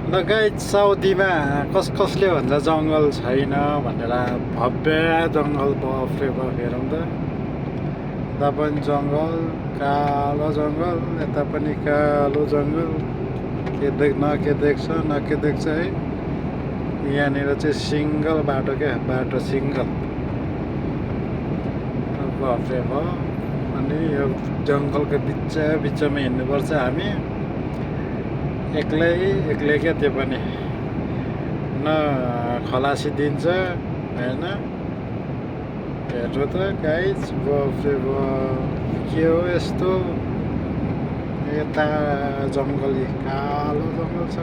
लगायत साउदीमा कसले भन्छ जङ्गल छैन भनेर भव्य जङ्गल बफरे बफ हेरौँ त। यता पनि जङ्गल, कालो जङ्गल, यता पनि कालो जङ्गल, के देख्छ न के देख्छ है। यहाँनिर चाहिँ सिङ्गल बाटो क्या, बाटो सिङ्गल बफरे बफ। अनि यो जङ्गलको बिचमा हिँड्नुपर्छ हामी, एक्लै क्या। त्यो पनि न खलासी दिन्छ होइन। हेर्नु त गाइज, बफरे बफ के हो यस्तो। यता जङ्गली कालो जङ्गल छ,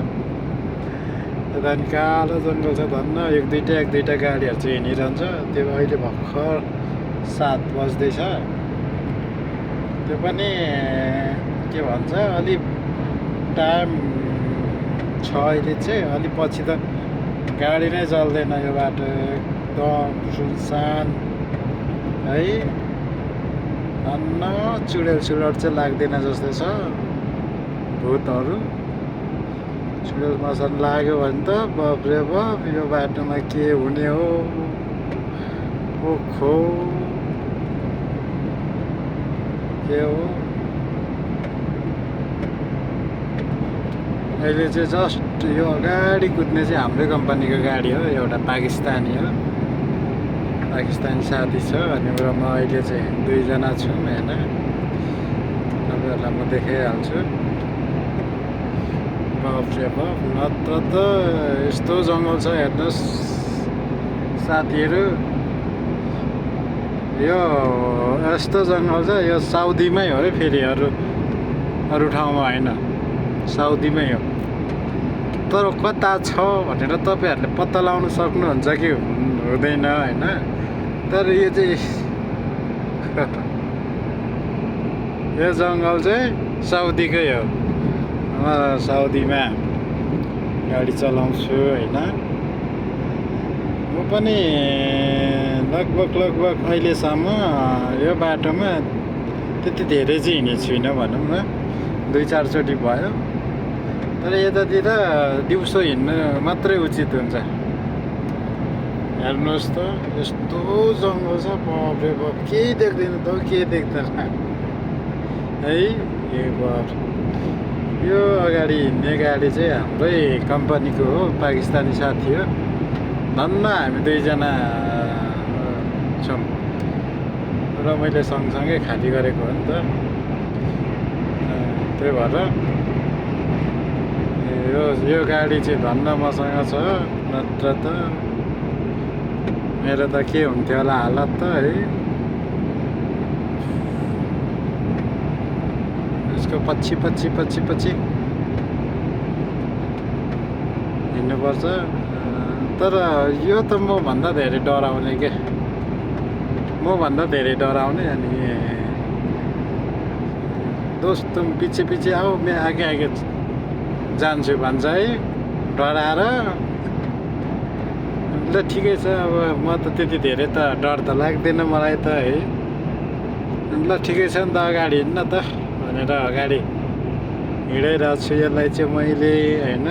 यता नि कालो जङ्गल छ। धन्न एक दुईवटा गाडीहरू चाहिँ हिँडिरहन्छ। त्यो अहिले भर्खर 7 बज्दैछ। त्यो पनि के भन्छ, अलि टाइम छ अहिले चाहिँ। अलि पछि त गाडी नै चल्दैन यो बाटो, एकदम सुनसान है। धन्न चुडेल चाहिँ लाग्दैन जस्तै छ। भूतहरू चुडेल मसन लाग्यो भने त बफरे बफ यो बाटोमा के हुने हो। ओखो के हो। अहिले चाहिँ जस्ट यो गाडी कुद्ने चाहिँ हाम्रै कम्पनीको गाडी हो। एउटा पाकिस्तानी हो, पाकिस्तानी साथी छ। अनि म अहिले चाहिँ 2 जना छौँ होइन। तपाईँहरूलाई म देखाइहाल्छु। बफरे बफ, नत्र त यस्तो जङ्गल छ हेर्नुहोस् साथीहरू। यो यस्तो जङ्गल छ, यो साउदीमै हो है। फेरि अरू ठाउँमा होइन, साउदीमै हो। तर कता छ भनेर तपाईँहरूले पत्ता लगाउन सक्नुहुन्छ कि हुँदैन होइन। तर यो चाहिँ यो जङ्गल चाहिँ साउदीकै हो। म साउदीमा गाडी चलाउँछु होइन। म पनि लगभग अहिलेसम्म यो बाटोमा त्यति धेरै चाहिँ हिँडेको छुइनँ भनौँ न, 2-4 चोटि भयो। तर यतातिर दिउँसो हिँड्नु मात्रै उचित हुन्छ। हेर्नुहोस् त यस्तो जङ्गल छ, बफरे बफ। केही देख्दैन त, केही देख्दैन है। यो अगाडि हिँड्ने गाडी चाहिँ हाम्रै कम्पनीको हो, पाकिस्तानी साथी हो। धन्न हामी 2 जना छौँ र मैले सँगसँगै खाली गरेको हो नि त। त्यही भएर यो गाडी चाहिँ धन्न मसँग छ। नत्र त मेरो त के हुन्थ्यो होला हालत त है। यसको पछि हिँड्नुपर्छ। तर यो त मभन्दा धेरै डराउने के, मभन्दा धेरै डराउने। अनि दोस्त तुम पछि आओ, मैं आगे जान्छु भन्छ है डराएर। ल ठिकै छ, अब म त त्यति धेरै त डर त लाग्दैन मलाई त है। ल ठिकै छ नि त, अगाडि हिँड्न त भनेर अगाडि हिँडिरहेको छु। यसलाई चाहिँ मैले होइन।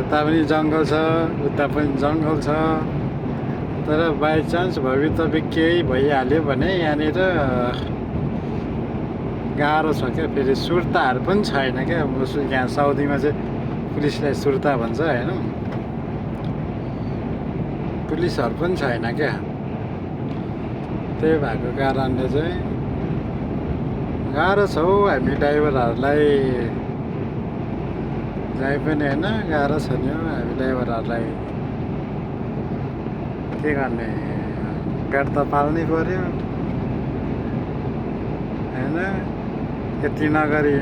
यता पनि जङ्गल छ, उता पनि जङ्गल छ। तर बाइचान्स भवितव्य केही भइहाल्यो भने यहाँनिर गाह्रो छ क्या। फेरि सुर्ताहरू पनि छैन क्या। यहाँ साउदीमा चाहिँ पुलिसलाई सुर्ता भन्छ होइन। पुलिसहरू पनि छैन क्या। त्यही भएको कारणले चाहिँ गाह्रो छ हौ हामी ड्राइभरहरूलाई। जहीँ पनि होइन, गाह्रो छ नि हौ हामी ड्राइभरहरूलाई। के गर्ने, पेट त पाल्नै पर्यो होइन। यति नगरी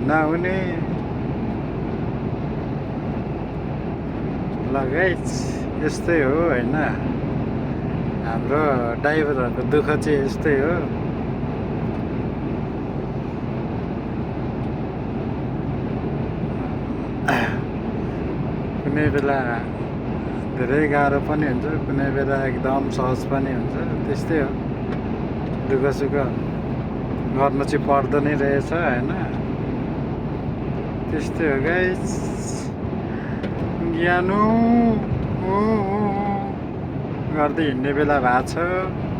नहुने। लगायत यस्तै हो होइन। हाम्रो ड्राइभरहरूको दुःख चाहिँ यस्तै हो। कुनै बेला धेरै गाह्रो पनि हुन्छ, कुनै बेला एकदम सहज पनि हुन्छ। त्यस्तै हो, दुःख सुख गर्नु चाहिँ पर्दो नै रहेछ होइन। त्यस्तै हो गाइस ज्ञानो गर्दै हिँड्ने बेला भएको छ